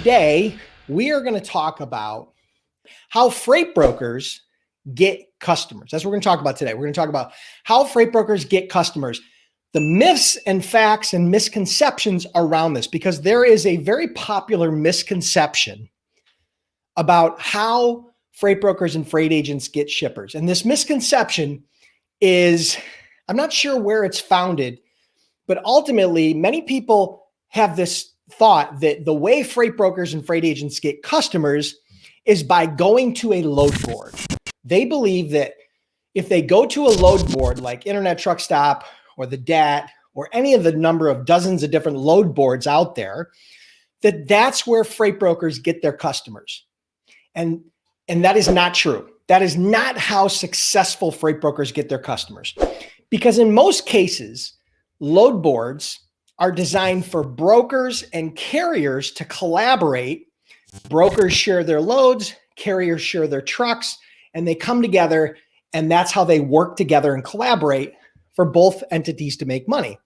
today we are going to talk about how freight brokers get customers. That's what we're going to talk about today. We're going to talk about how freight brokers get customers, the myths and facts and misconceptions around this, because there is a very popular misconception about how freight brokers and freight agents get shippers. And this misconception is, I'm not sure where it's founded, but ultimately many people have this thought that the way freight brokers and freight agents get customers is by going to a load board. They believe that if they go to a load board like Internet Truck Stop or the DAT or any of the number of dozens of different load boards out there, that's where freight brokers get their customers. And that is not true. That is not how successful freight brokers get their customers. Because in most cases, load boards are designed for brokers and carriers to collaborate. Brokers share their loads, carriers share their trucks, and they come together, and that's how they work together and collaborate for both entities to make money.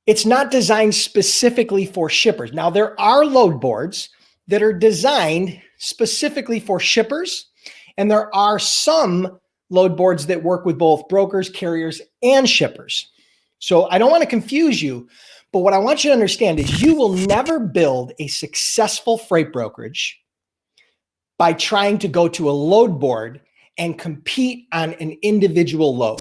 It's not designed specifically for shippers. Now, there are load boards that are designed specifically for shippers, and there are some load boards that work with both brokers, carriers, and shippers. So I don't want to confuse you, but what I want you to understand is you will never build a successful freight brokerage by trying to go to a load board and compete on an individual load.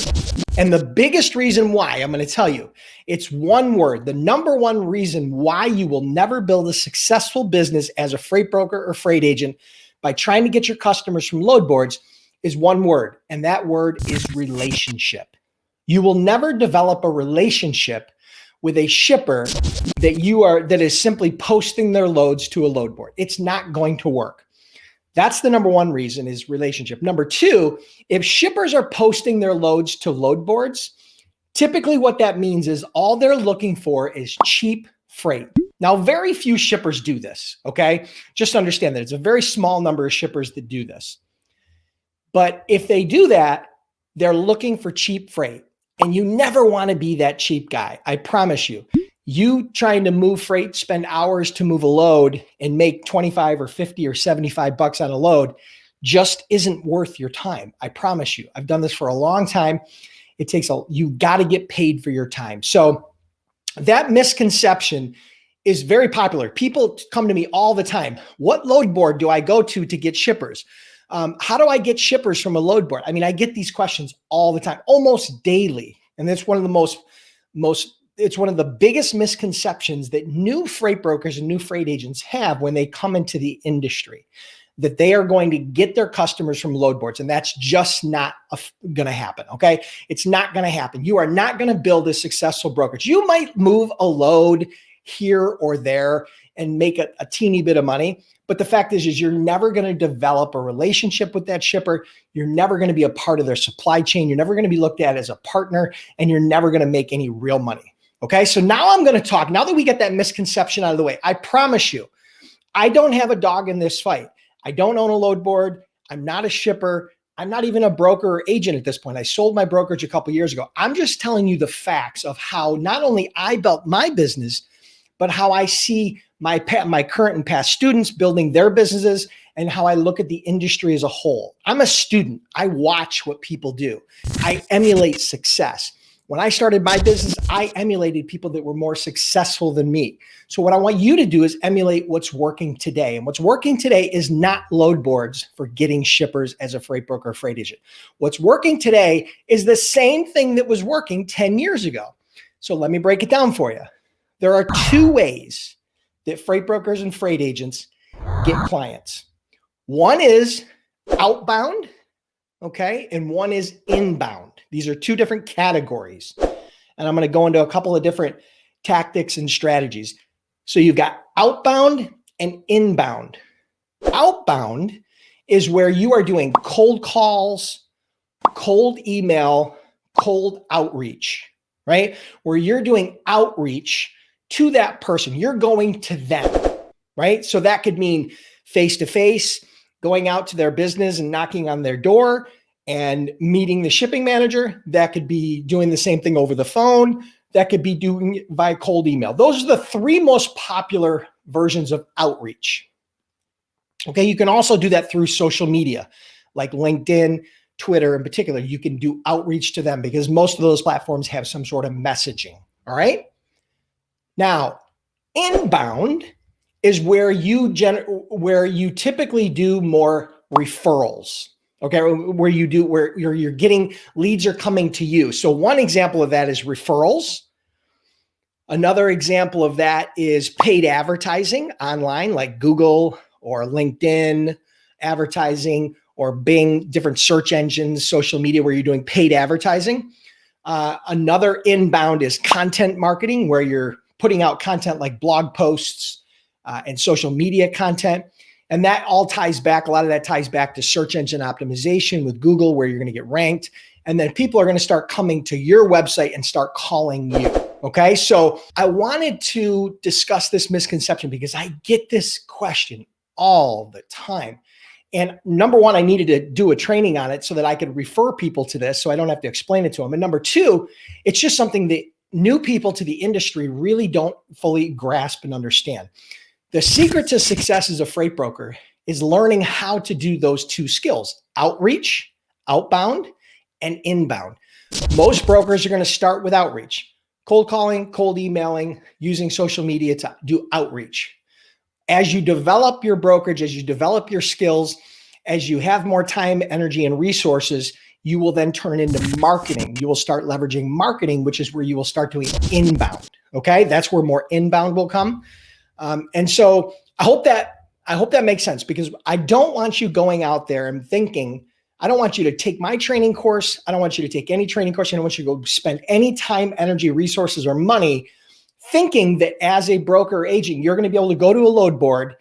And the biggest reason why, I'm going to tell you, it's one word. The number one reason why you will never build a successful business as a freight broker or freight agent by trying to get your customers from load boards is one word, and that word is relationship. You will never develop a relationship with a shipper that is simply posting their loads to a load board. It's not going to work. That's the number one reason, is relationship. Number two, if shippers are posting their loads to load boards, typically what that means is all they're looking for is cheap freight. Now, very few shippers do this, okay? Just understand that it's a very small number of shippers that do this. But if they do that, they're looking for cheap freight. And you never want to be that cheap guy. I promise you. You trying to move freight, spend hours to move a load and make 25 or 50 or 75 bucks on a load just isn't worth your time. I promise you. I've done this for a long time. You got to get paid for your time. So that misconception is very popular. People come to me all the time. What load board do I go to get shippers? How do I get shippers from a load board? I mean, I get these questions all the time, almost daily. And that's one of the it's one of the biggest misconceptions that new freight brokers and new freight agents have when they come into the industry, that they are going to get their customers from load boards. And that's just not going to happen. Okay. It's not going to happen. You are not going to build a successful brokerage. You might move a load here or there and make a teeny bit of money. But the fact is you're never going to develop a relationship with that shipper. You're never going to be a part of their supply chain. You're never going to be looked at as a partner, and you're never going to make any real money. Okay. So now I'm going to talk, now that we get that misconception out of the way, I promise you, I don't have a dog in this fight. I don't own a load board. I'm not a shipper. I'm not even a broker or agent at this point. I sold my brokerage a couple of years ago. I'm just telling you the facts of how not only I built my business, but how I see my current and past students building their businesses and how I look at the industry as a whole. I'm a student. I watch what people do. I emulate success. When I started my business, I emulated people that were more successful than me. So what I want you to do is emulate what's working today. And what's working today is not load boards for getting shippers as a freight broker or freight agent. What's working today is the same thing that was working 10 years ago. So let me break it down for you. There are two ways that freight brokers and freight agents get clients. One is outbound, okay? And one is inbound. These are two different categories. And I'm going to go into a couple of different tactics and strategies. So you've got outbound and inbound. Outbound is where you are doing cold calls, cold email, cold outreach, right? Where you're doing outreach to that person. You're going to them, right? So that could mean face-to-face, going out to their business and knocking on their door and meeting the shipping manager. That could be doing the same thing over the phone. That could be doing it via cold email. Those are the three most popular versions of outreach. Okay, you can also do that through social media, like LinkedIn, Twitter in particular. You can do outreach to them because most of those platforms have some sort of messaging. All right. Now, inbound is where you typically do more referrals. Okay, where you're getting leads are coming to you. So one example of that is referrals. Another example of that is paid advertising online, like Google or LinkedIn advertising or Bing, different search engines, social media, where you're doing paid advertising. Another inbound is content marketing, where you're putting out content like blog posts and social media content. And that all ties back, a lot of that ties back to search engine optimization with Google, where you're going to get ranked. And then people are going to start coming to your website and start calling you. Okay. So I wanted to discuss this misconception because I get this question all the time. And number one, I needed to do a training on it so that I could refer people to this so I don't have to explain it to them. And number two, it's just something that new people to the industry really don't fully grasp and understand. The secret to success as a freight broker is learning how to do those two skills: outreach, outbound, and inbound. Most brokers are going to start with outreach, cold calling, cold emailing, using social media to do outreach. As you develop your brokerage, as you develop your skills, as you have more time, energy, and resources, you will then turn it into marketing. You will start leveraging marketing, which is where you will start doing inbound. Okay, that's where more inbound will come. And so I hope that makes sense, because I don't want you going out there and thinking, I don't want you to take my training course. I don't want you to take any training course. I don't want you to go spend any time, energy, resources, or money thinking that as a broker or agent, you're going to be able to go to a load board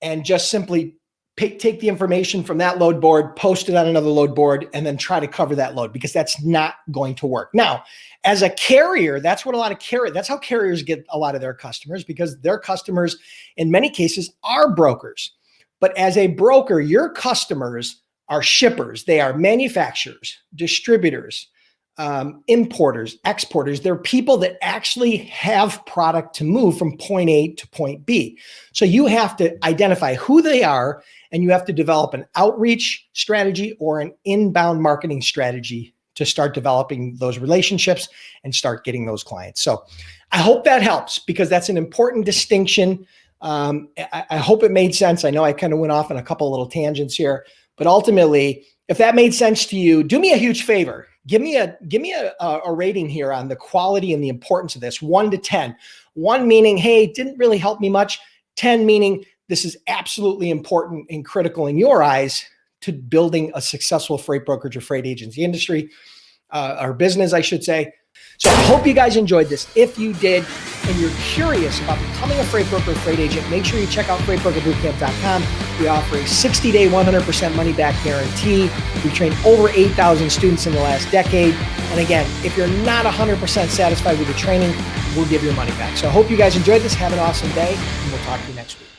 and just simply take the information from that load board, post it on another load board, and then try to cover that load, because that's not going to work. Now, as a carrier, that's how carriers get a lot of their customers, because their customers in many cases are brokers. But as a broker, your customers are shippers. They are manufacturers, distributors, importers, exporters. They're people that actually have product to move from point A to point B. So you have to identify who they are, and you have to develop an outreach strategy or an inbound marketing strategy to start developing those relationships and start getting those clients. So I hope that helps, because that's an important distinction. I hope it made sense. I know I kind of went off on a couple of little tangents here, but ultimately, if that made sense to you, do me a huge favor. Give me a rating here on the quality and the importance of this, 1 to 10. 1 meaning, hey, it didn't really help me much. 10 meaning this is absolutely important and critical in your eyes to building a successful freight brokerage or freight agency industry, or business, I should say. So I hope you guys enjoyed this. If you did, and you're curious about becoming a freight broker or freight agent, make sure you check out freightbrokerbootcamp.com. We offer a 60-day, 100% money-back guarantee. We've trained over 8,000 students in the last decade. And again, if you're not 100% satisfied with the training, we'll give your money back. So I hope you guys enjoyed this. Have an awesome day, and we'll talk to you next week.